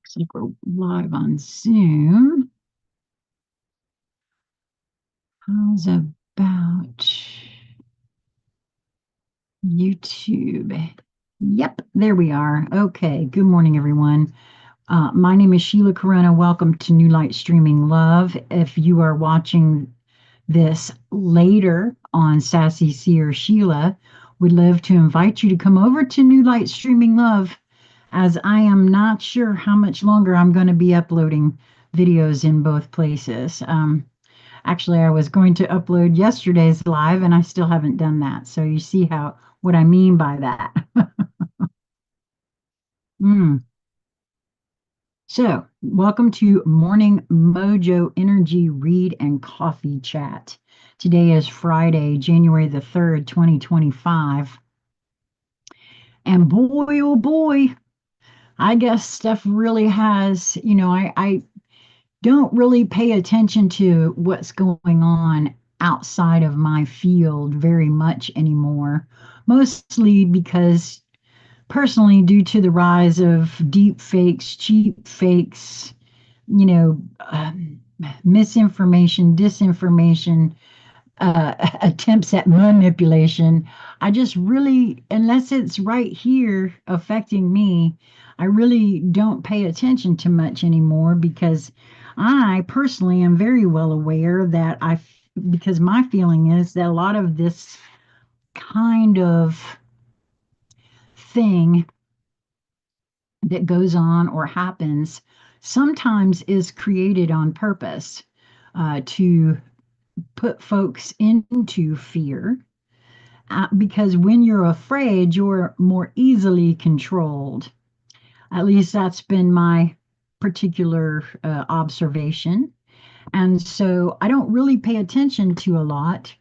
Looks like we're live on Zoom. How's about YouTube? Yep, there we are. Okay, good morning, everyone. My name is Sheila Corona. Welcome to New Light Streaming Love. If you are watching this later on Sassy Seer Sheila, we'd love to invite you to come over to New Light Streaming Love, as I am not sure how much longer I'm going to be uploading videos in both places. Actually, I was going to upload yesterday's live, and I still haven't done that. So you see what I mean by that. Mm. So, welcome to Morning Mojo Energy Read and Coffee Chat. Today is Friday, January the 3rd, 2025. And boy, oh boy, I guess stuff really has, I don't really pay attention to what's going on outside of my field very much anymore, mostly because personally, due to the rise of deep fakes, cheap fakes, you know, um, misinformation, disinformation, attempts at manipulation. I just really, unless it's right here affecting me, I really don't pay attention to much anymore because I personally am very well aware that because my feeling is that a lot of this kind of thing that goes on or happens sometimes is created on purpose to put folks into fear, because when you're afraid, you're more easily controlled. At least that's been my particular observation. And so I don't really pay attention to a lot.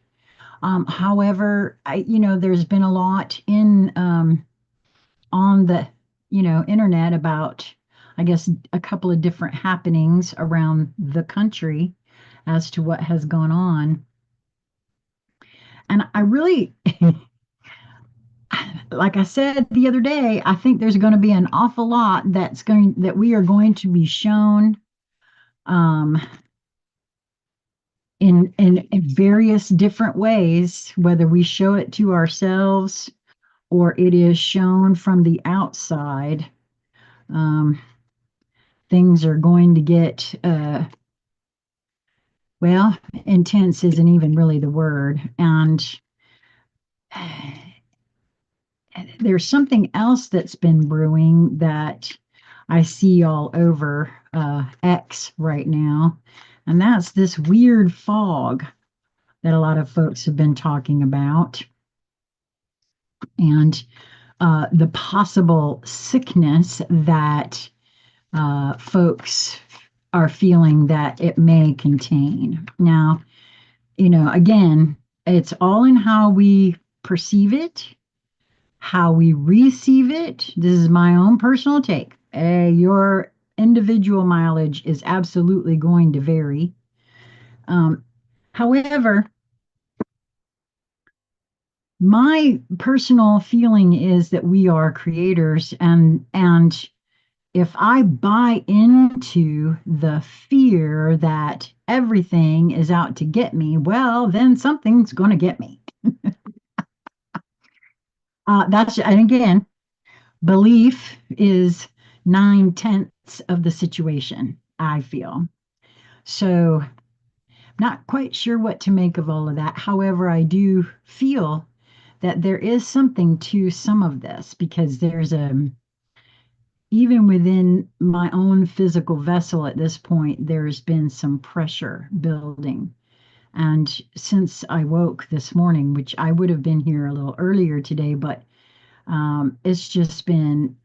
However, there's been a lot in on the, internet about, I guess, a couple of different happenings around the country as to what has gone on. And I really, like I said the other day, I think there's going to be an awful lot that we are going to be shown um, in various different ways, whether we show it to ourselves or it is shown from the outside. Um, Things are going to get well, intense isn't even really the word. And there's something else that's been brewing that I see all over X right now, and that's this weird fog that a lot of folks have been talking about, and the possible sickness that folks are feeling that it may contain. Now, again, it's all in how we perceive it, how we receive it. This is my own personal take. Your individual mileage is absolutely going to vary. Um, However, my personal feeling is that we are creators, and if I buy into the fear that everything is out to get me, well, then something's going to get me. And again, belief is 9/10 of the situation, I feel. So, not quite sure what to make of all of that. However, I do feel that there is something to some of this because even within my own physical vessel at this point, there's been some pressure building. And since I woke this morning, which I would have been here a little earlier today, but it's just been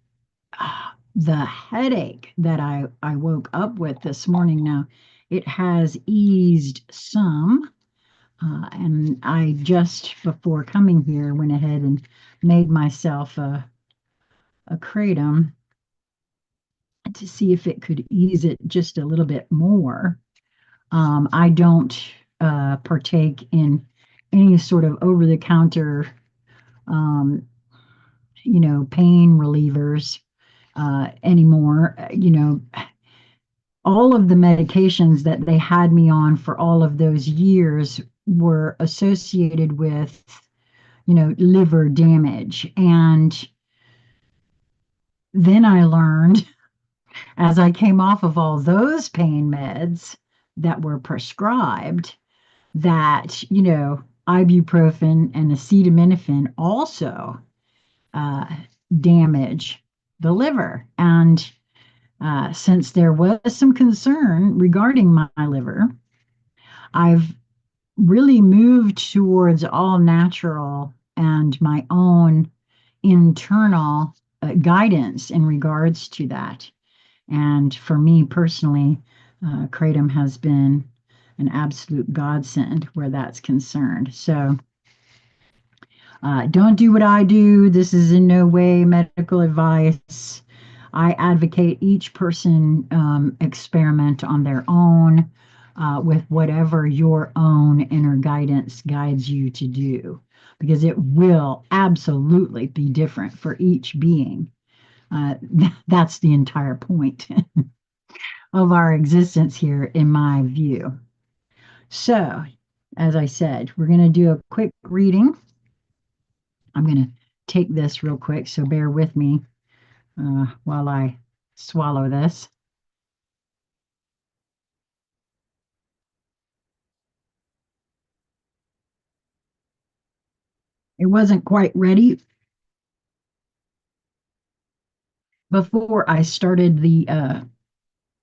the headache that I woke up with this morning. Now, it has eased some, and I just before coming here went ahead and made myself a kratom to see if it could ease it just a little bit more. I don't partake in any sort of over-the-counter, um, pain relievers. anymore. All of the medications that they had me on for all of those years were associated with, liver damage. And then I learned as I came off of all those pain meds that were prescribed that, ibuprofen and acetaminophen also uh, damage the liver. And since there was some concern regarding my liver, I've really moved towards all natural and my own internal guidance in regards to that. And for me personally, Kratom has been an absolute godsend where that's concerned. So don't do what I do. This is in no way medical advice. I advocate each person experiment on their own with whatever your own inner guidance guides you to do, because it will absolutely be different for each being. That's the entire point of our existence here, in my view. So, as I said, we're going to do a quick reading. I'm going to take this real quick, so bear with me while I swallow this. It wasn't quite ready before I started the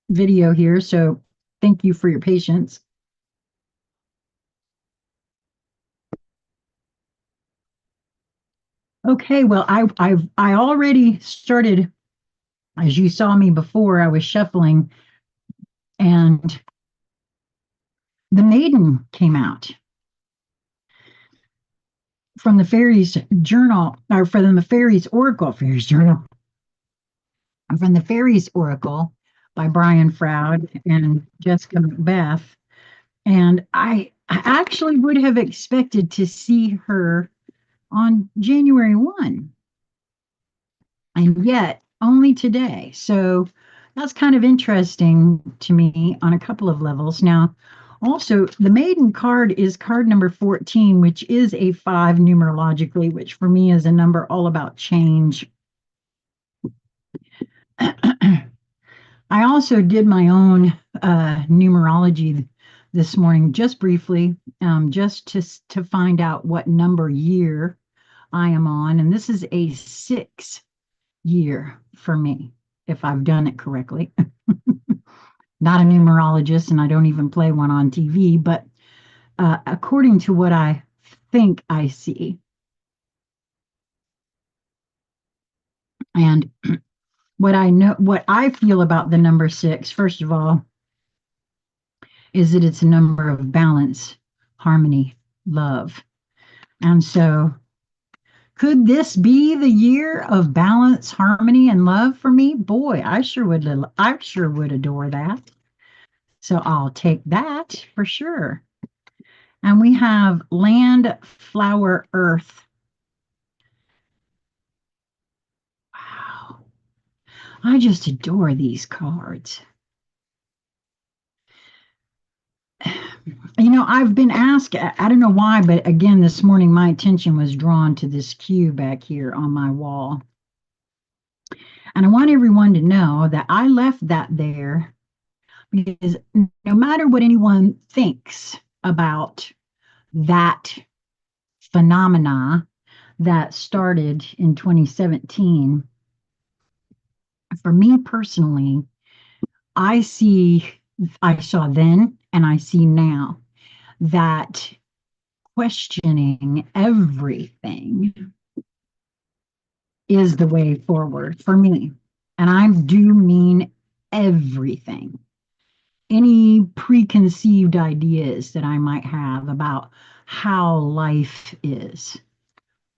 video here, so thank you for your patience. Okay, well, I already started, as you saw me before, I was shuffling, and the Maiden came out from the Fairies Journal, or from the Fairies Oracle, Fairies Journal, from the Fairies Oracle by Brian Froud and Jessica Macbeth. And I actually would have expected to see her on January 1, and yet only today. So that's kind of interesting to me on a couple of levels. Now, also, the Maiden card is card number 14, which is a 5 numerologically, which for me is a number all about change. I also did my own numerology this morning, just briefly, just to find out what number year I am on. And this is a 6 year for me, if I've done it correctly. Not a numerologist, and I don't even play one on TV, but according to what I think I see. And what I know, what I feel about the number 6, first of all, is that it's a number of balance, harmony, love. And so, could this be the year of balance, harmony, and love for me? Boy, I sure would adore that. So I'll take that for sure. And we have land, flower, earth. Wow. I just adore these cards. I've been asked, I don't know why, but again, this morning my attention was drawn to this cue back here on my wall. And I want everyone to know that I left that there because no matter what anyone thinks about that phenomena that started in 2017, for me personally, I saw then and I see now that questioning everything is the way forward for me. And I do mean everything. Any preconceived ideas that I might have about how life is,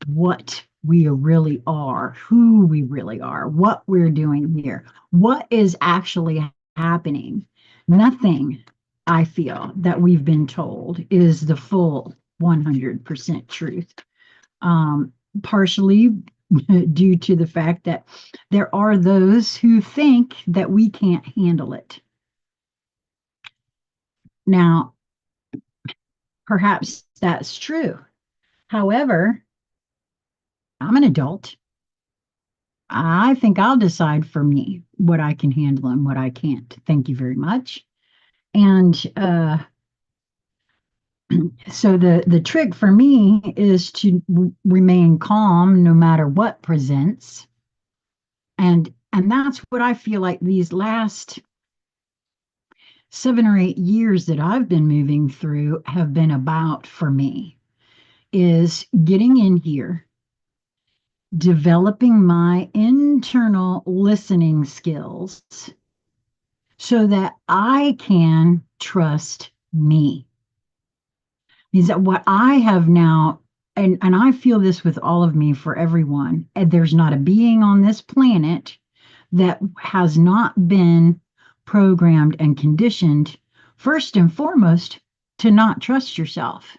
what we really are, who we really are, what we're doing here, what is actually happening. Nothing, I feel, that we've been told is the full 100% truth. Partially due to the fact that there are those who think that we can't handle it. Now, perhaps that's true. However, I'm an adult. I think I'll decide for me what I can handle and what I can't. Thank you very much. And so the trick for me is to remain calm no matter what presents. And that's what I feel like these last 7 or 8 years that I've been moving through have been about for me, is getting in here, developing my internal listening skills so that I can trust me. Is that what I have now, and I feel this with all of me for everyone, and there's not a being on this planet that has not been programmed and conditioned, first and foremost, to not trust yourself.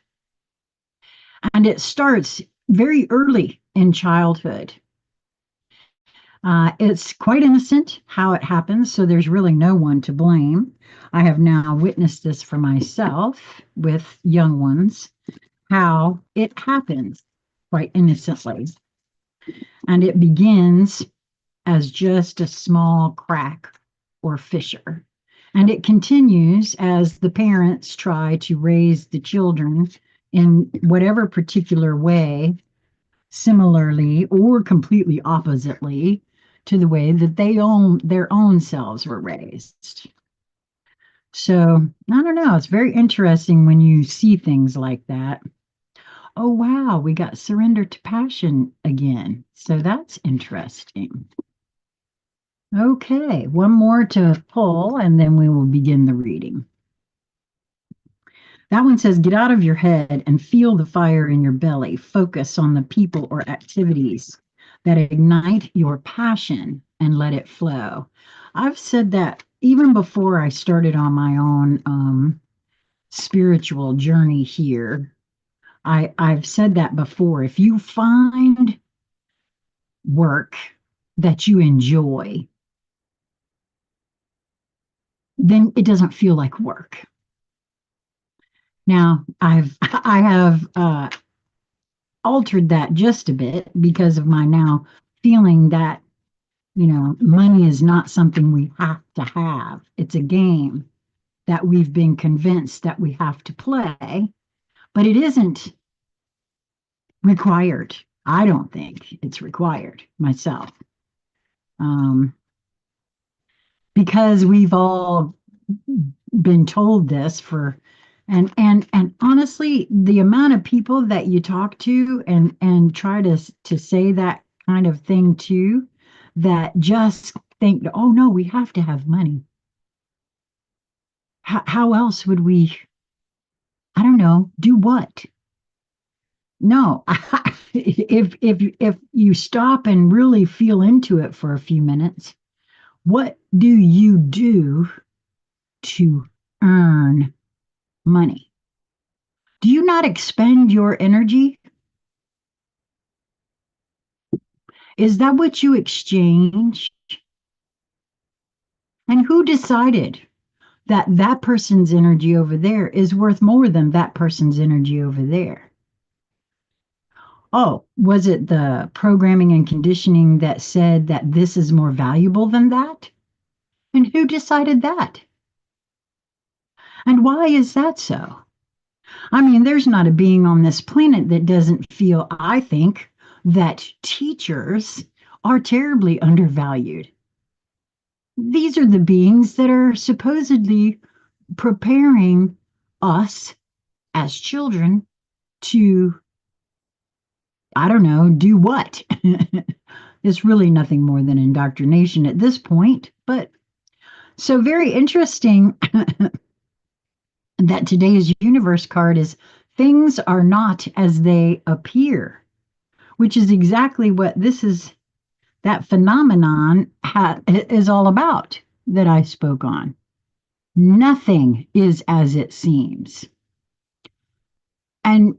And it starts very early in childhood. It's quite innocent how it happens, so there's really no one to blame. I have now witnessed this for myself with young ones, how it happens quite innocently. And it begins as just a small crack or fissure. And it continues as the parents try to raise the children in whatever particular way, similarly or completely oppositely to the way that their own selves were raised. So I don't know. It's very interesting when you see things like that. Oh, wow, we got surrender to passion again. So that's interesting. Okay, one more to pull, and then we will begin the reading. That one says, get out of your head and feel the fire in your belly. Focus on the people or activities that ignite your passion and let it flow. I've said that even before I started on my own spiritual journey here. I've said that before. If you find work that you enjoy, then it doesn't feel like work. Now, I have altered that just a bit because of my now feeling that, money is not something we have to have. It's a game that we've been convinced that we have to play, but it isn't required. I don't think it's required myself. Because we've all been told this and honestly, the amount of people that you talk to and try to say that kind of thing to, that just think, oh no, we have to have money. How else would we, I don't know, do what? No. If you stop and really feel into it for a few minutes, what do you do to earn money? Do you not expend your energy? Is that what you exchange? And who decided that that person's energy over there is worth more than that person's energy over there? Oh, was it the programming and conditioning that said that this is more valuable than that? And who decided that? And why is that so? I mean, there's not a being on this planet that doesn't feel, I think, that teachers are terribly undervalued. These are the beings that are supposedly preparing us as children to, I don't know, do what? It's really nothing more than indoctrination at this point. But so very interesting that today's universe card is things are not as they appear, which is exactly what that phenomenon is all about that I spoke on. Nothing is as it seems. And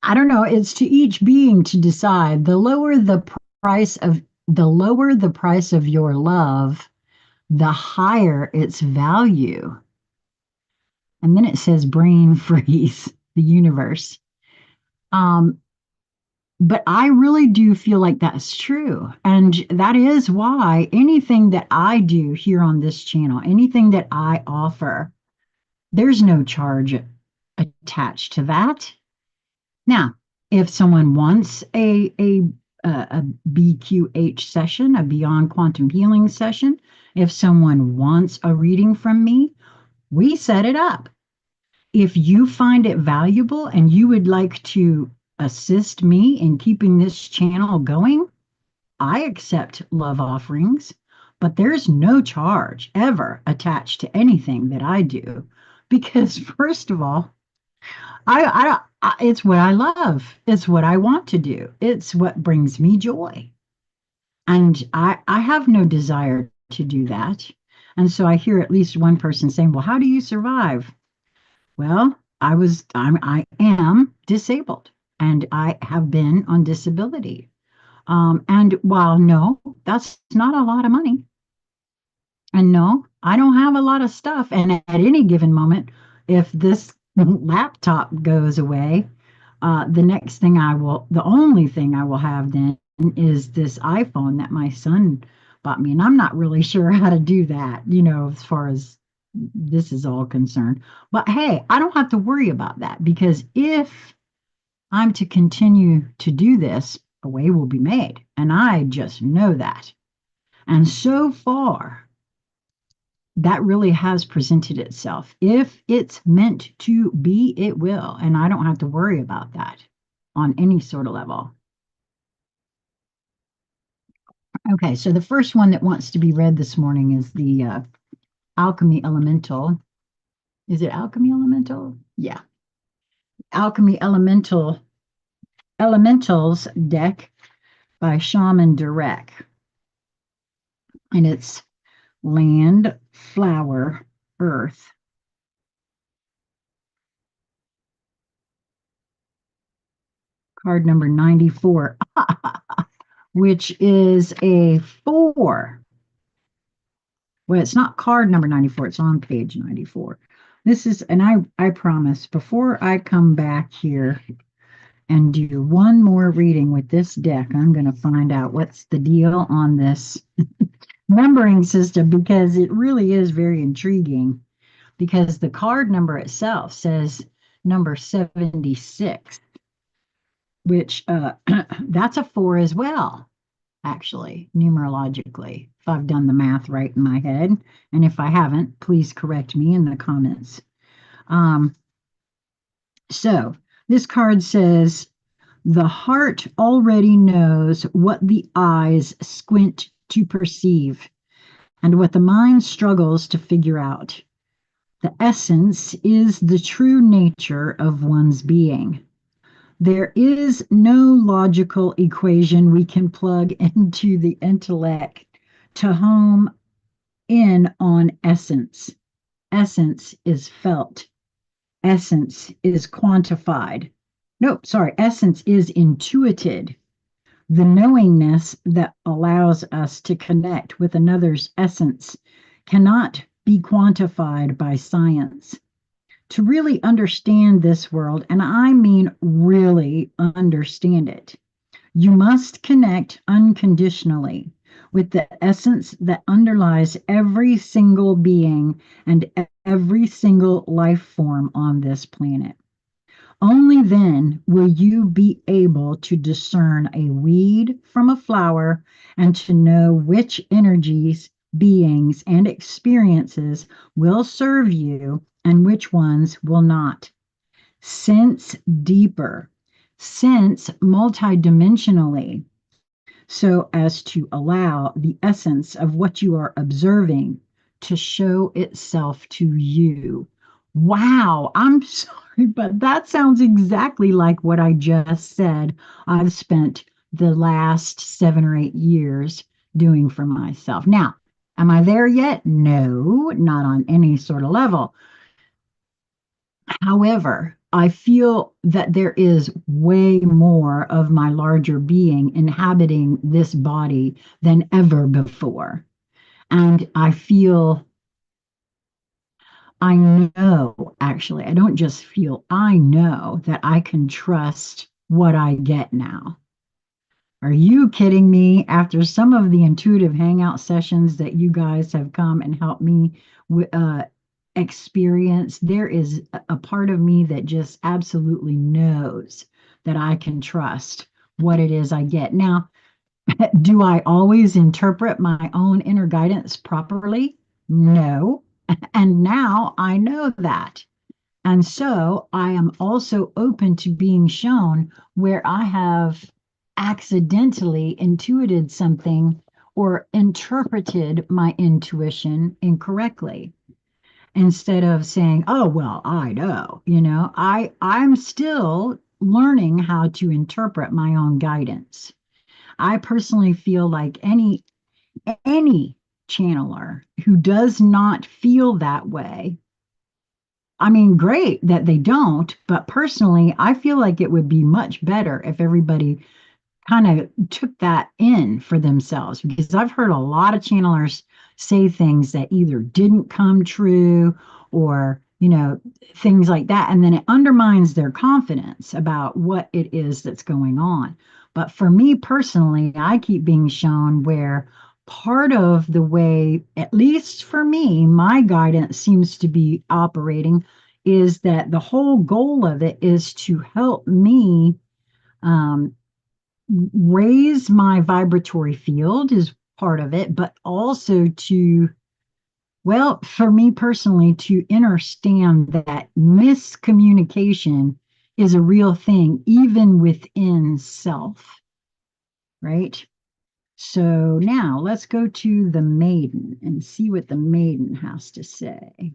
I don't know. It's to each being to decide. Price of the lower the price of your love, the higher its value. And then it says brain freeze, the universe. Um, but I really do feel like that's true. And that is why anything that I do here on this channel, anything that I offer, there's no charge attached to that. Now, if someone wants a BQH session, a Beyond Quantum Healing session, if someone wants a reading from me, we set it up. If you find it valuable and you would like to assist me in keeping this channel going, I accept love offerings, but there's no charge ever attached to anything that I do because, first of all, it's what I love. It's what I want to do. It's what brings me joy. And I have no desire to do that. And so I hear at least one person saying, well, how do you survive? Well, I am disabled and I have been on disability. And while no, that's not a lot of money. And no, I don't have a lot of stuff. And at any given moment, if this laptop goes away, the only thing I will have then is this iPhone that my son bought me. And I'm not really sure how to do that, as far as this is all concerned. But hey, I don't have to worry about that because if I'm to continue to do this, a way will be made. And I just know that. And so far, that really has presented itself. If it's meant to be, it will. And I don't have to worry about that on any sort of level. Okay, so the first one that wants to be read this morning is the Alchemy Elemental. Is it Alchemy Elemental? Yeah. Alchemy Elementals deck by Shaman Direct. And it's land, flower, earth. Card number 94, which is a 4. Well, it's not card number 94, it's on page 94. This is, and I promise, before I come back here and do one more reading with this deck, I'm going to find out what's the deal on this numbering system because it really is very intriguing. Because the card number itself says number 76, which that's a 4 as well, actually, numerologically, if I've done the math right in my head. And if I haven't, please correct me in the comments. So this card says, the heart already knows what the eyes squint to perceive and what the mind struggles to figure out. The essence is the true nature of one's being. There is no logical equation we can plug into the intellect to home in on essence. Essence is felt. Essence is quantified. No, sorry, essence is intuited. The knowingness that allows us to connect with another's essence cannot be quantified by science. To really understand this world, and I mean really understand it, you must connect unconditionally with the essence that underlies every single being and every single life form on this planet. Only then will you be able to discern a weed from a flower and to know which energies, beings, and experiences will serve you and which ones will not. Sense deeper, sense multidimensionally, so as to allow the essence of what you are observing to show itself to you. Wow, I'm sorry, but that sounds exactly like what I just said I've spent the last 7 or 8 years doing for myself. Now, am I there yet? No, not on any sort of level. However, I feel that there is way more of my larger being inhabiting this body than ever before. And I feel, I know, actually, I don't just feel, I know that I can trust what I get now. Are you kidding me? After some of the intuitive hangout sessions that you guys have come and helped me experience, there is a part of me that just absolutely knows that I can trust what it is I get. Now, do I always interpret my own inner guidance properly? No. And now I know that. And so I am also open to being shown where I have accidentally intuited something or interpreted my intuition incorrectly. Instead of saying, oh, well, I know, I'm still learning how to interpret my own guidance. I personally feel like any channeler who does not feel that way, I mean, great that they don't, but personally, I feel like it would be much better if everybody kind of took that in for themselves because I've heard a lot of channelers say things that either didn't come true or, things like that. And then it undermines their confidence about what it is that's going on. But for me personally, I keep being shown where part of the way, at least for me, my guidance seems to be operating is that the whole goal of it is to help me um, raise my vibratory field is part of it, but also to, well, for me personally, to understand that miscommunication is a real thing, even within self, right? So now let's go to the maiden and see what the maiden has to say.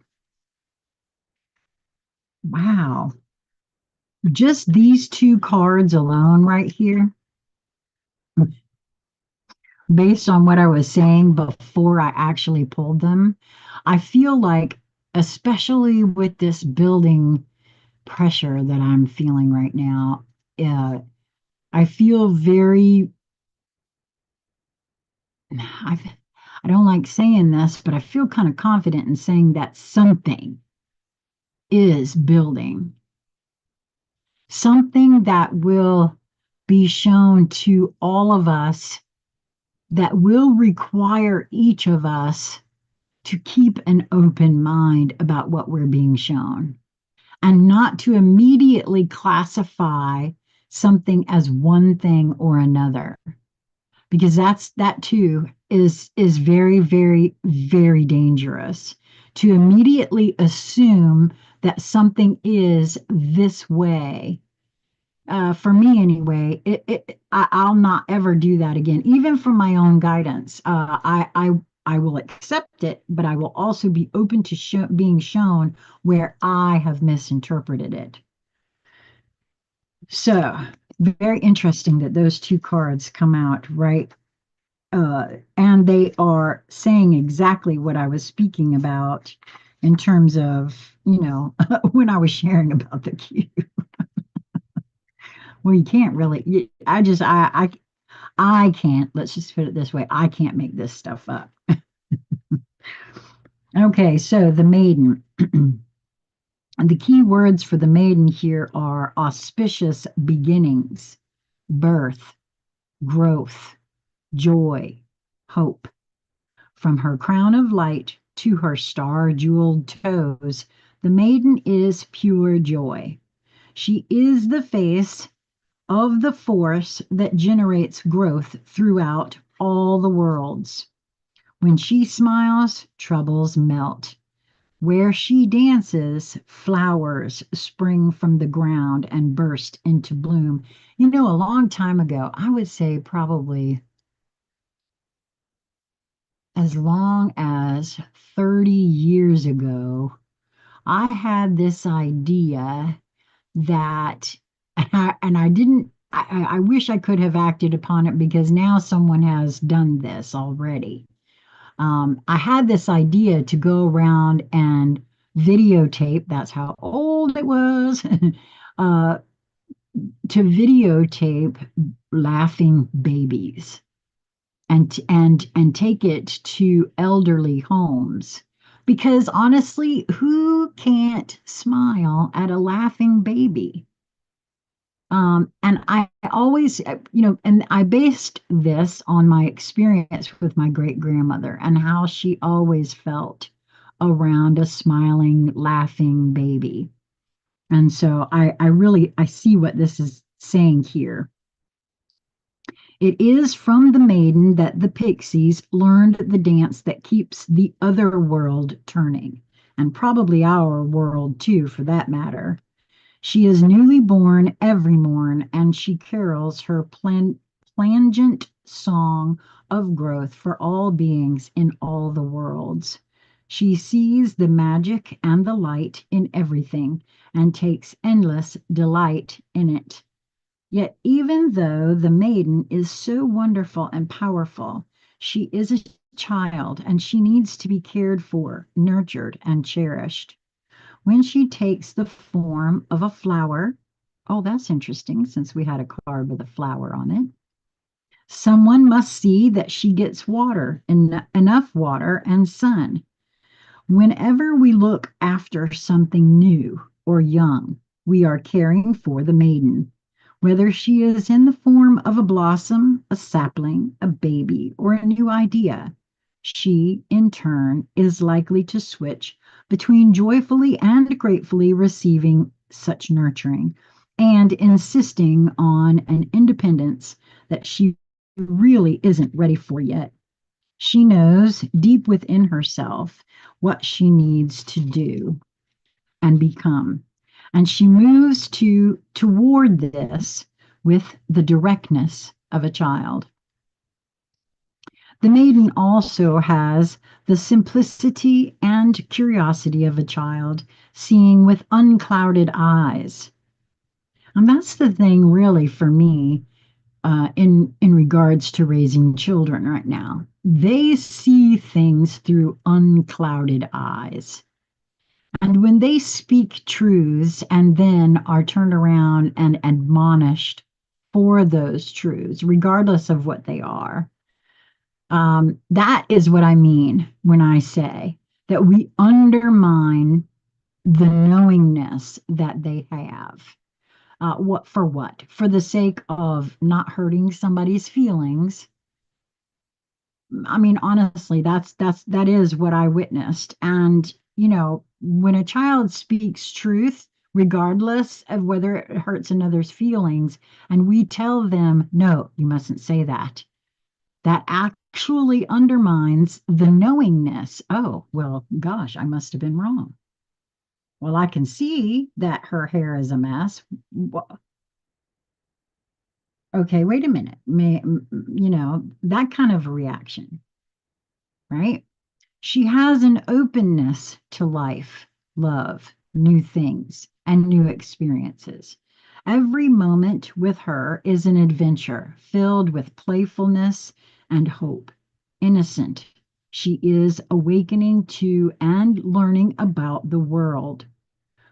Wow. Just these two cards alone right here, based on what I was saying before I actually pulled them, I feel like, especially with this building pressure that I'm feeling right now, uh, I feel very, I, I don't like saying this, but I feel kind of confident in saying that something is building, something that will be shown to all of us that will require each of us to keep an open mind about what we're being shown and not to immediately classify something as one thing or another because that too is very very dangerous to immediately assume that something is this way. For me anyway, I'll not ever do that again, even for my own guidance. I will accept it, but I will also be open to being shown where I have misinterpreted it. So, very interesting that those two cards come out right, and they are saying exactly what I was speaking about in terms of, when I was sharing about the cube. Well, you can't really. I can't. Let's just put it this way. I can't make this stuff up. Okay, so the maiden. And the key words for the maiden here are auspicious beginnings, birth, growth, joy, hope. From her crown of light to her star-jeweled toes, the maiden is pure joy. She is the face of the force that generates growth throughout all the worlds. When she smiles, troubles melt. Where she dances, flowers spring from the ground and burst into bloom. A long time ago, I would say probably as long as 30 years ago, I had this idea that, and I didn't, I wish I could have acted upon it because now someone has done this already. I had this idea to go around and videotape, that's how old it was, uh, to videotape laughing babies and take it to elderly homes. Because honestly, who can't smile at a laughing baby? And I always, and I based this on my experience with my great grandmother and how she always felt around a smiling, laughing baby. And so I really I see what this is saying here. It is from the maiden that the pixies learned the dance that keeps the other world turning, and probably our world too, for that matter. She is newly born every morn, and she carols her plangent song of growth for all beings in all the worlds. She sees the magic and the light in everything, and takes endless delight in it. Yet, even though the maiden is so wonderful and powerful, she is a child and she needs to be cared for, nurtured, and cherished. When she takes the form of a flower, oh, that's interesting since we had a card with a flower on it. Someone must see that she gets water, enough water and sun. Whenever we look after something new or young, we are caring for the maiden. Whether she is in the form of a blossom, a sapling, a baby, or a new idea, she, in turn, is likely to switch between joyfully and gratefully receiving such nurturing and insisting on an independence that she really isn't ready for yet. She knows deep within herself what she needs to do and become. And she moves toward this with the directness of a child. The maiden also has the simplicity and curiosity of a child, seeing with unclouded eyes. And that's the thing, really, for me, in regards to raising children right now. They see things through unclouded eyes. And when they speak truths and then are turned around and admonished for those truths, regardless of what they are, that is what I mean when I say that we undermine the knowingness that they have. What for what? For the sake of not hurting somebody's feelings. I mean, honestly, that is what I witnessed. And, when a child speaks truth, regardless of whether it hurts another's feelings, and we tell them, no, you mustn't say that, that actually undermines the knowingness. Oh, well, gosh, I must have been wrong. Well, I can see that her hair is a mess. Okay, wait a minute. That kind of reaction, right? She has an openness to life, love, new things, and new experiences. Every moment with her is an adventure filled with playfulness and hope. Innocent, she is awakening to and learning about the world.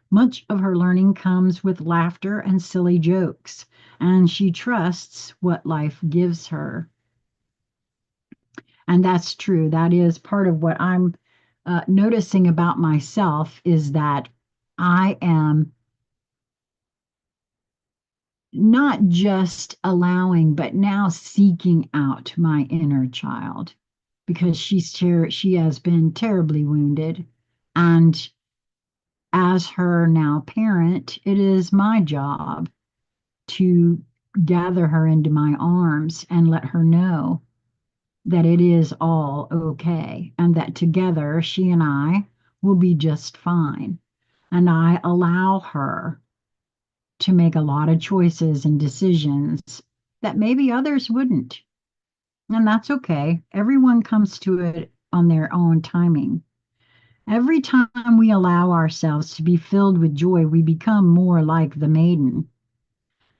Much of her learning comes with laughter and silly jokes, and she trusts what life gives her. And that's true. That is part of what I'm noticing about myself is that I am not just allowing, but now seeking out my inner child because she has been terribly wounded. And as her now parent, it is my job to gather her into my arms and let her know that it is all okay and that together she and I will be just fine. And I allow her to make a lot of choices and decisions that maybe others wouldn't. And that's okay. Everyone comes to it on their own timing. Every time we allow ourselves to be filled with joy, we become more like the maiden.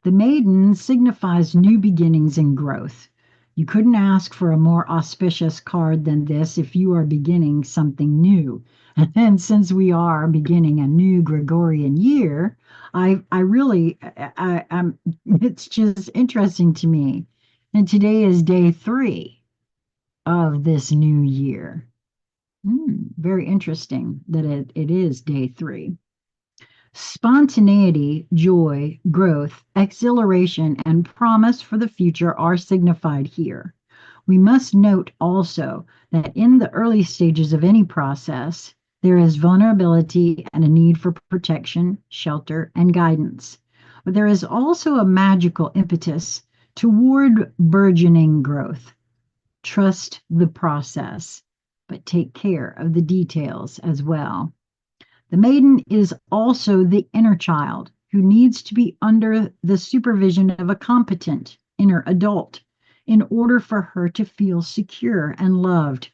The maiden signifies new beginnings and growth. You couldn't ask for a more auspicious card than this if you are beginning something new. And since we are beginning a new Gregorian year, I really, it's just interesting to me. And today is day 3 of this new year. Very interesting that it is day 3. Spontaneity, joy, growth, exhilaration, and promise for the future are signified here. We must note also that in the early stages of any process, there is vulnerability and a need for protection, shelter, and guidance. But there is also a magical impetus toward burgeoning growth. Trust the process, but take care of the details as well. The maiden is also the inner child who needs to be under the supervision of a competent inner adult in order for her to feel secure and loved.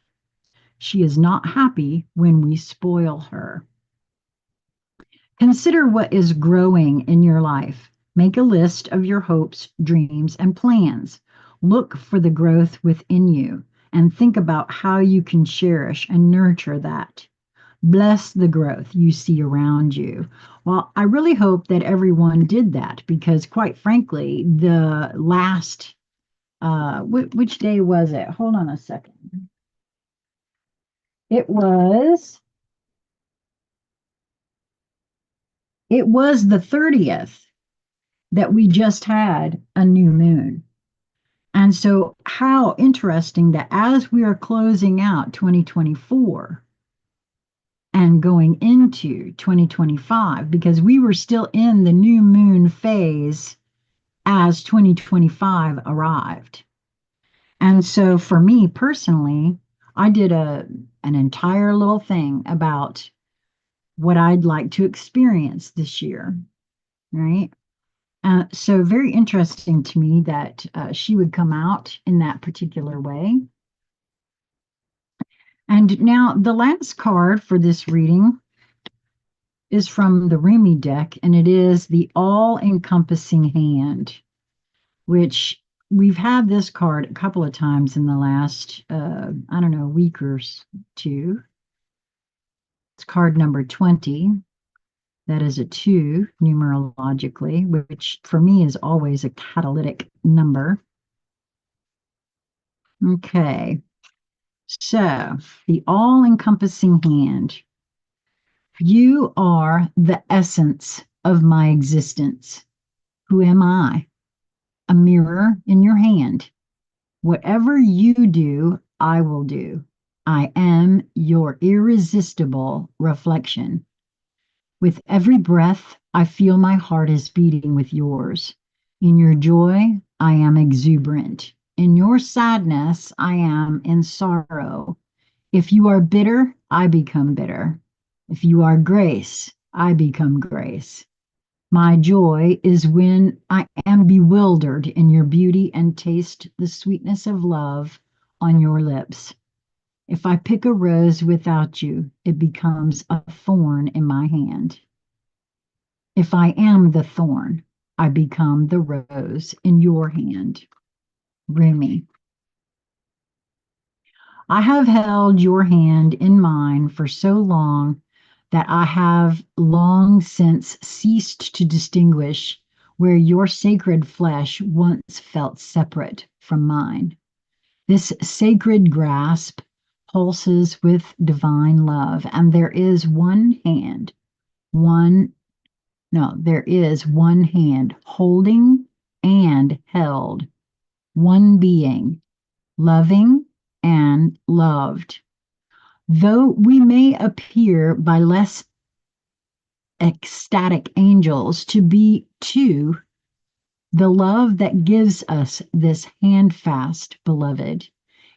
She is not happy when we spoil her. Consider what is growing in your life. Make a list of your hopes, dreams, and plans. Look for the growth within you and think about how you can cherish and nurture that. Bless the growth you see around you. Well, I really hope that everyone did that because, quite frankly, the last, which day was it? Hold on a second. It was, it was the 30th that we just had a new moon. And so, how interesting that as we are closing out 2024, and going into 2025 because we were still in the new moon phase as 2025 arrived. And so for me personally, I did an entire little thing about what I'd like to experience this year, right? So very interesting to me that she would come out in that particular way. And now the last card for this reading is from the Rumi deck, and it is the all-encompassing hand, which we've had this card a couple of times in the last, I don't know, week or two. It's card number 20. That is a 2 numerologically, which for me is always a catalytic number. Okay, so the all-encompassing hand. You are the essence of my existence. Who am I? A mirror in your hand. Whatever you do, I will do. I am your irresistible reflection. With every breath, I feel my heart is beating with yours. In your joy, I am exuberant. In your sadness, I am in sorrow. If you are bitter, I become bitter. If you are grace, I become grace. My joy is when I am bewildered in your beauty and taste the sweetness of love on your lips. If I pick a rose without you, it becomes a thorn in my hand. If I am the thorn, I become the rose in your hand. Rumi. I have held your hand in mine for so long that I have long since ceased to distinguish where your sacred flesh once felt separate from mine. This sacred grasp pulses with divine love, and there is one hand, there is one hand holding and held, one being, loving and loved. Though we may appear by less ecstatic angels to be two, the love that gives us this handfast, beloved,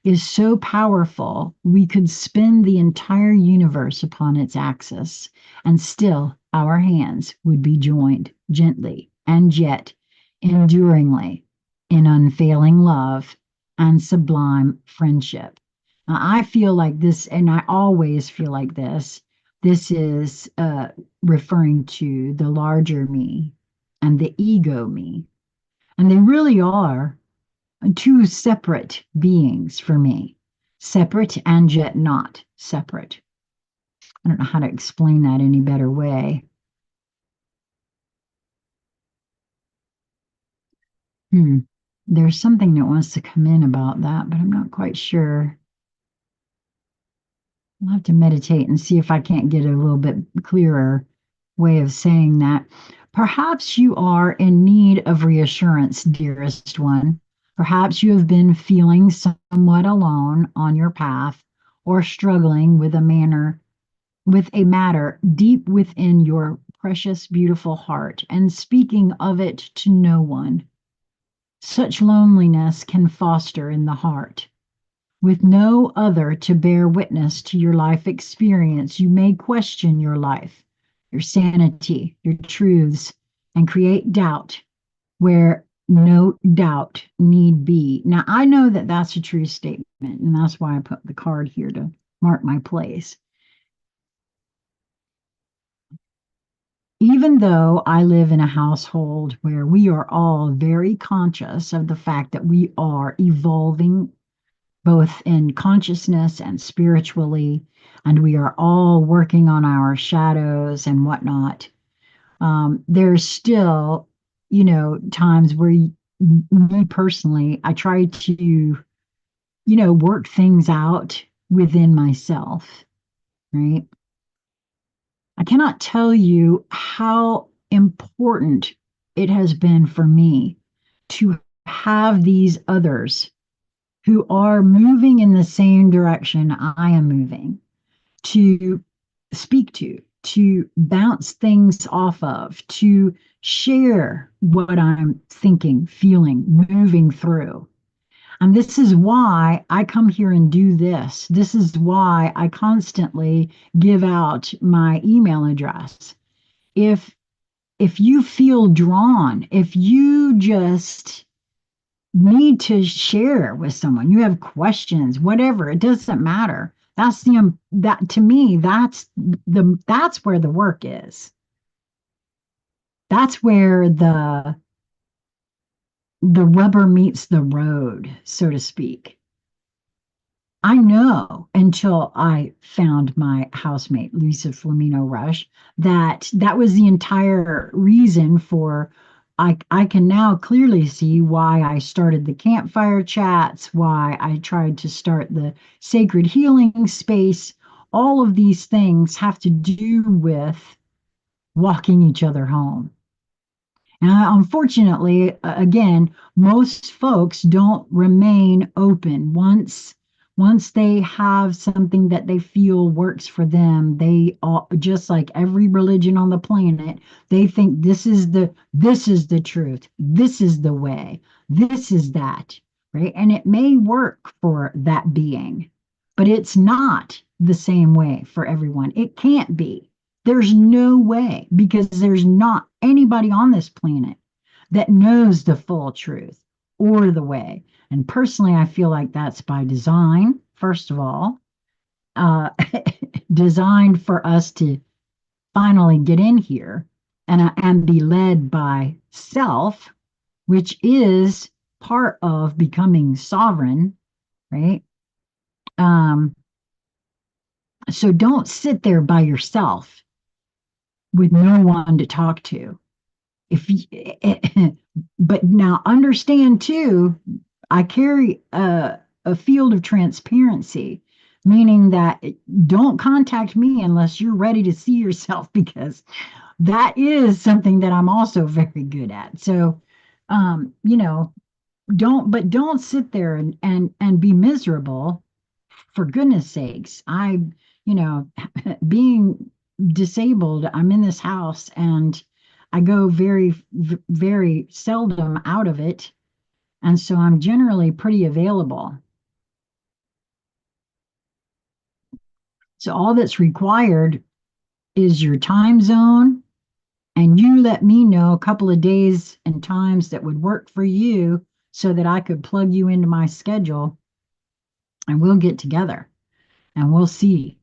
is so powerful we could spin the entire universe upon its axis, and still our hands would be joined gently and yet enduringly in unfailing love and sublime friendship. Now, I feel like this, and I always feel like this is referring to the larger me and the ego me. And they really are two separate beings for me, separate and yet not separate. I don't know how to explain that any better way. Hmm. There's something that wants to come in about that, but I'm not quite sure. I'll have to meditate and see if I can't get a little bit clearer way of saying that. Perhaps you are in need of reassurance, dearest one. Perhaps you have been feeling somewhat alone on your path or struggling with a matter deep within your precious, beautiful heart and speaking of it to no one. Such loneliness can foster in the heart. With no other to bear witness to your life experience, you may question your life, your sanity, your truths, and create doubt where no doubt need be. Now, I know that that's a true statement, and that's why I put the card here to mark my place. Even though I live in a household where we are all very conscious of the fact that we are evolving both in consciousness and spiritually, and we are all working on our shadows and whatnot. There's still, times where me personally, I try to, work things out within myself, right? I cannot tell you how important it has been for me to have these others who are moving in the same direction I am moving to speak to bounce things off of, to share what I'm thinking, feeling, moving through. And this is why I come here and do this. This is why I constantly give out my email address. If if you feel drawn, if you just need to share with someone, you have questions, whatever, it doesn't matter. That's that to me, that's where the work is. That's where the rubber meets the road, so to speak. I know until I found my housemate, Lisa Flamino Rush, that was the entire reason for I can now clearly see why I started the campfire chats, why I tried to start the sacred healing space. All of these things have to do with walking each other home. Unfortunately, again, most folks don't remain open once they have something that they feel works for them. They all, just like every religion on the planet, they think this is the truth. This is the way. This is that, right? And it may work for that being, but it's not the same way for everyone. It can't be. There's no way because there's not anybody on this planet that knows the full truth or the way. And personally, I feel like that's by design, first of all, uh, designed for us to finally get in here and be led by self, which is part of becoming sovereign, right? Um, so don't sit there by yourself with no one to talk to. If you, but now understand too, I carry a field of transparency, meaning that don't contact me unless you're ready to see yourself, because that is something that I'm also very good at. So, um, you know, don't sit there and be miserable, for goodness sakes. You know, being disabled, I'm in this house and I go very seldom out of it. And so I'm generally pretty available. So all that's required is your time zone, and you let me know a couple of days and times that would work for you so that I could plug you into my schedule, and we'll get together and we'll see,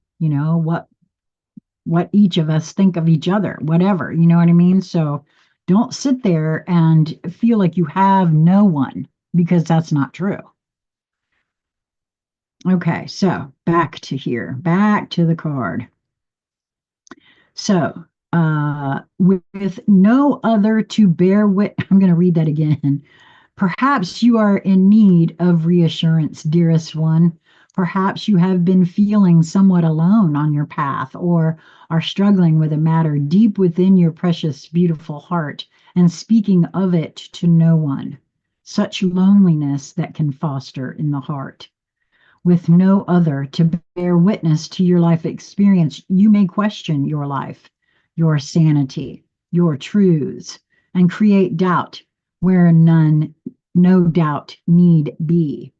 what each of us think of each other, whatever, you know what I mean? So don't sit there and feel like you have no one. because that's not true. Okay, so back to here, back to the card. So, with no other to bear I'm going to read that again. Perhaps you are in need of reassurance, dearest one. Perhaps you have been feeling somewhat alone on your path or are struggling with a matter deep within your precious, beautiful heart and speaking of it to no one. Such loneliness that can foster in the heart. With no other to bear witness to your life experience, you may question your life, your sanity, your truths, and create doubt where no doubt need be.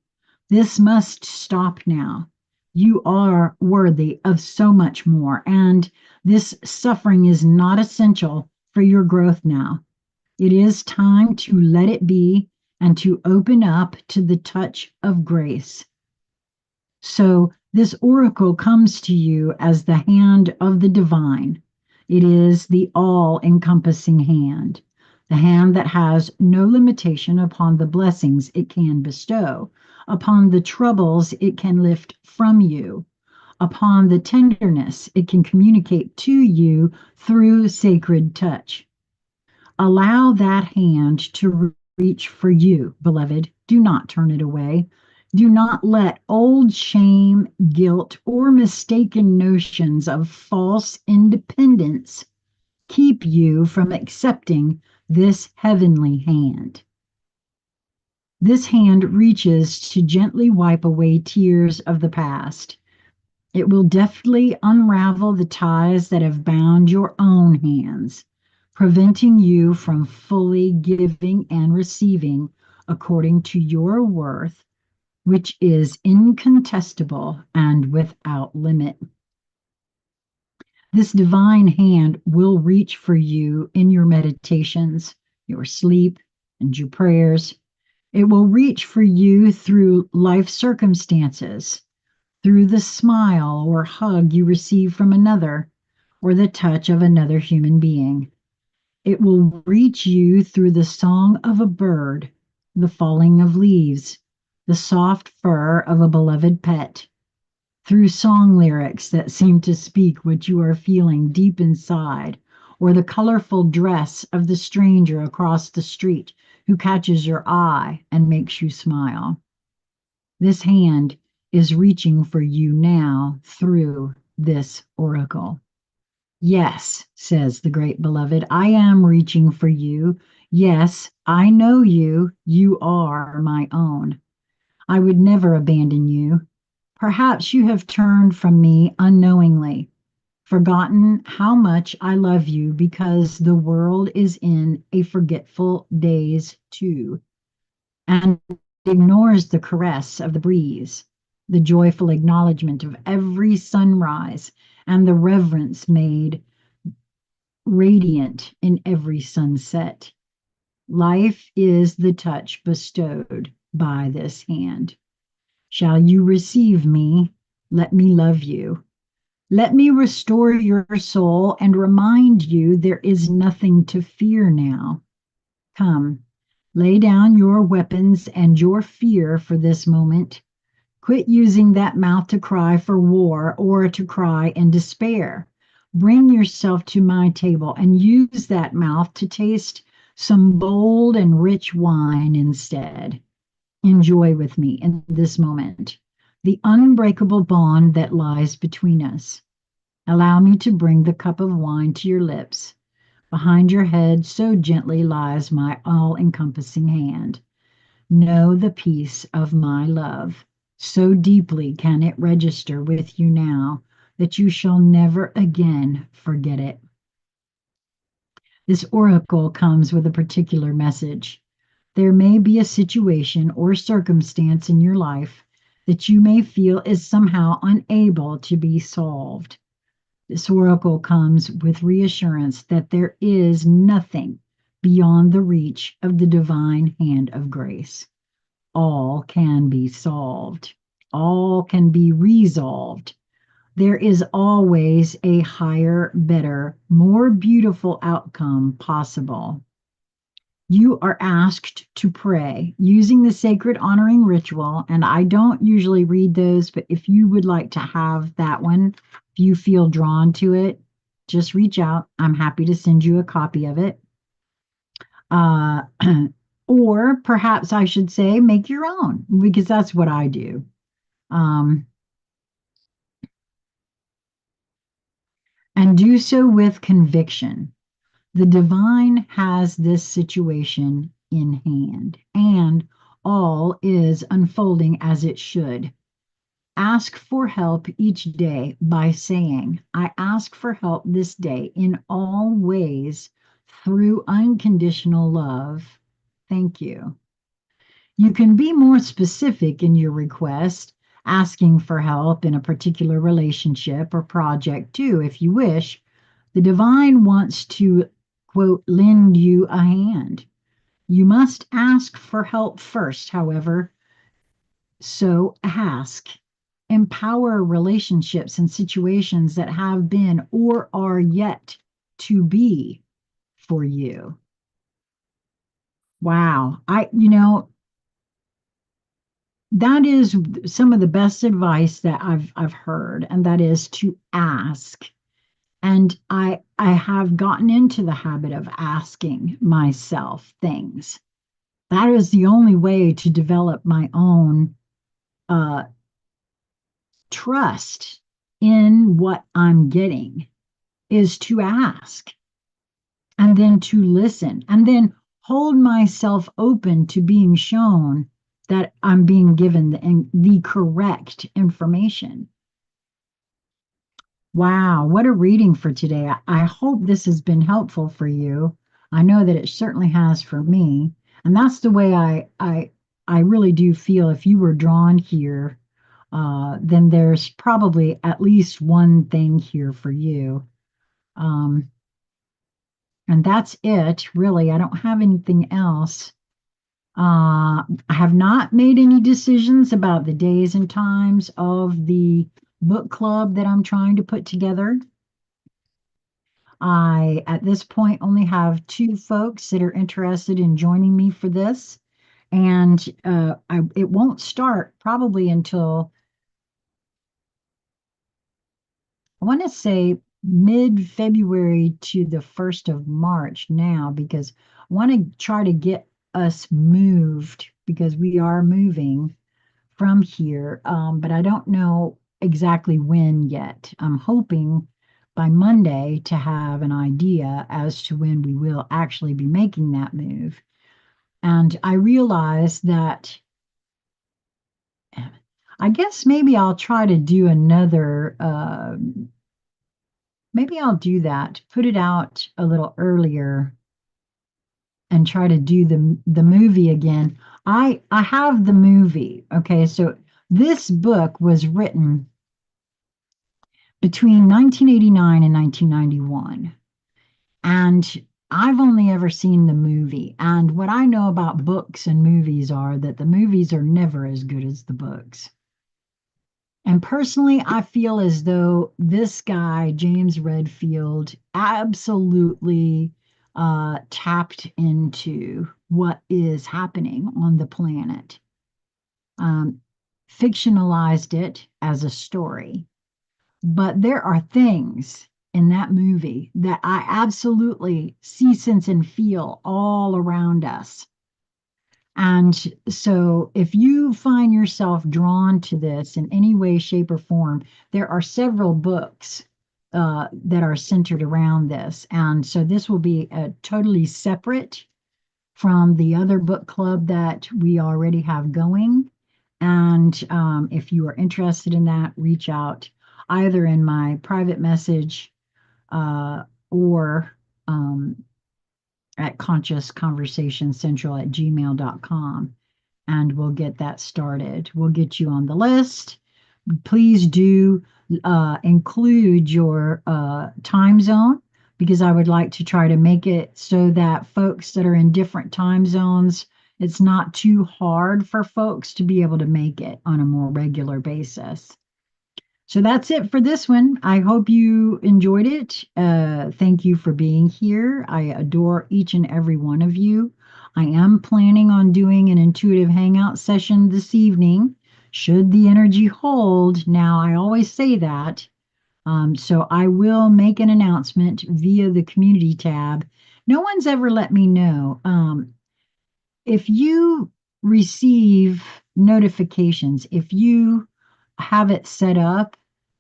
This must stop now. You are worthy of so much more, and this suffering is not essential for your growth now. It is time to let it be and to open up to the touch of grace. So this oracle comes to you as the hand of the divine. It is the all encompassing hand, the hand that has no limitation upon the blessings it can bestow, upon the troubles it can lift from you, upon the tenderness it can communicate to you through sacred touch. Allow that hand to reach for you, beloved. Do not turn it away. Do not let old shame, guilt, or mistaken notions of false independence keep you from accepting this heavenly hand. This hand reaches to gently wipe away tears of the past. It will deftly unravel the ties that have bound your own hands, preventing you from fully giving and receiving according to your worth, which is incontestable and without limit. This divine hand will reach for you in your meditations, your sleep, and your prayers. It will reach for you through life circumstances, through the smile or hug you receive from another, or the touch of another human being. It will reach you through the song of a bird, the falling of leaves, the soft fur of a beloved pet, through song lyrics that seem to speak what you are feeling deep inside, or the colorful dress of the stranger across the street who catches your eye and makes you smile. This hand is reaching for you now through this oracle. Yes, says the great beloved, I am reaching for you. Yes, I know you. You are my own. I would never abandon you. Perhaps you have turned from me unknowingly, forgotten how much I love you because the world is in a forgetful daze too, and ignores the caress of the breeze, the joyful acknowledgement of every sunrise, and the reverence made radiant in every sunset. Life is the touch bestowed by this hand. Shall you receive me? Let me love you. Let me restore your soul and remind you there is nothing to fear now. Come, lay down your weapons and your fear for this moment. Quit using that mouth to cry for war or to cry in despair. Bring yourself to my table and use that mouth to taste some bold and rich wine instead. Enjoy with me in this moment the unbreakable bond that lies between us. Allow me to bring the cup of wine to your lips. Behind your head, so gently lies my all encompassing hand. Know the peace of my love. So deeply can it register with you now that you shall never again forget it. This oracle comes with a particular message. There may be a situation or circumstance in your life that you may feel is somehow unable to be solved. This oracle comes with reassurance that there is nothing beyond the reach of the divine hand of grace. All can be solved. All can be resolved. There is always a higher, better, more beautiful outcome possible. You are asked to pray using the sacred honoring ritual. And I don't usually read those, but if you would like to have that one, if you feel drawn to it, just reach out. I'm happy to send you a copy of it. Uh, or perhaps I should say, make your own, because that's what I do. Um, and do so with conviction. The divine has this situation in hand, and all is unfolding as it should. Ask for help each day by saying, I ask for help this day in all ways through unconditional love. Thank you. You can be more specific in your request, asking for help in a particular relationship or project too, if you wish. The divine wants to, quote, lend you a hand. You must ask for help first, however. So ask. Empower relationships and situations that have been or are yet to be for you. Wow. That is some of the best advice that I've heard, and that is to ask. And I have gotten into the habit of asking myself things. That is the only way to develop my own uh, trust in what I'm getting, is to ask and then to listen and then hold myself open to being shown that I'm being given the correct information. Wow, what a reading for today. I hope this has been helpful for you. I know that it certainly has for me. And that's the way I really do feel. If you were drawn here, then there's probably at least one thing here for you. Um, and that's it, really. I don't have anything else. I have not made any decisions about the days and times of the book club that I'm trying to put together. I, at this point, only have two folks that are interested in joining me for this. And it won't start probably until, I want to say, mid-February to the 1st of March now, because I want to try to get us moved because we are moving from here, but I don't know exactly when yet. I'm hoping by Monday to have an idea as to when we will actually be making that move. And I realize that I guess maybe I'll try to do another, maybe I'll do that, put it out a little earlier and try to do the movie again. I have the movie. Okay, so this book was written between 1989 and 1991. And I've only ever seen the movie. And what I know about books and movies are that the movies are never as good as the books. And personally, I feel as though this guy, James Redfield, absolutely tapped into what is happening on the planet, um, fictionalized it as a story. But there are things in that movie that I absolutely see, sense, and feel all around us. And so, if you find yourself drawn to this in any way, shape, or form, there are several books that are centered around this. And so, this will be totally separate from the other book club that we already have going. And if you are interested in that, reach out either in my private message or at consciousconversationscentral@gmail.com, and we'll get that started. We'll get you on the list. Please do include your time zone, because I would like to try to make it so that folks that are in different time zones, it's not too hard for folks to be able to make it on a more regular basis. So that's it for this one. I hope you enjoyed it. Thank you for being here. I adore each and every one of you. I am planning on doing an intuitive hangout session this evening, should the energy hold. Now, I always say that. So I will make an announcement via the community tab. No one's ever let me know. If you receive notifications, if you have it set up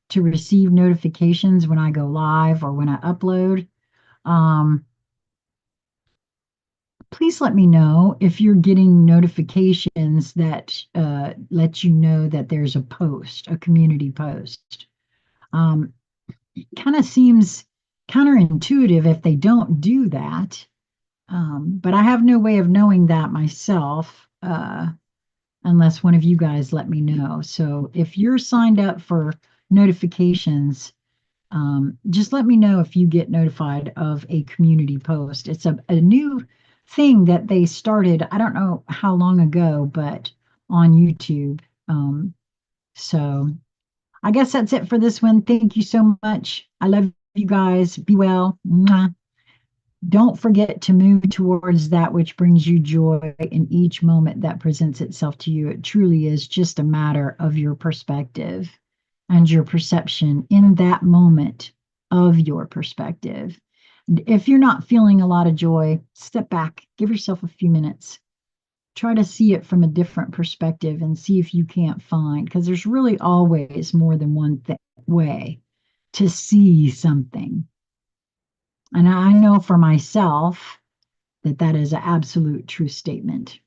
to receive notifications when I go live or when I upload, um, please let me know if you're getting notifications that let you know that there's a post, a community post. Um, Kind of seems counterintuitive if they don't do that. But I have no way of knowing that myself unless one of you guys let me know. So if you're signed up for notifications, just let me know if you get notified of a community post. It's a new thing that they started, I don't know how long ago, but on YouTube. So I guess that's it for this one. Thank you so much. I love you guys. Be well. Mwah. Don't forget to move towards that which brings you joy in each moment that presents itself to you. It truly is just a matter of your perspective and your perception in that moment of your perspective. If you're not feeling a lot of joy, step back, give yourself a few minutes. Try to see it from a different perspective and see if you can't find, because there's really always more than one way to see something. And I know for myself that that is an absolute true statement.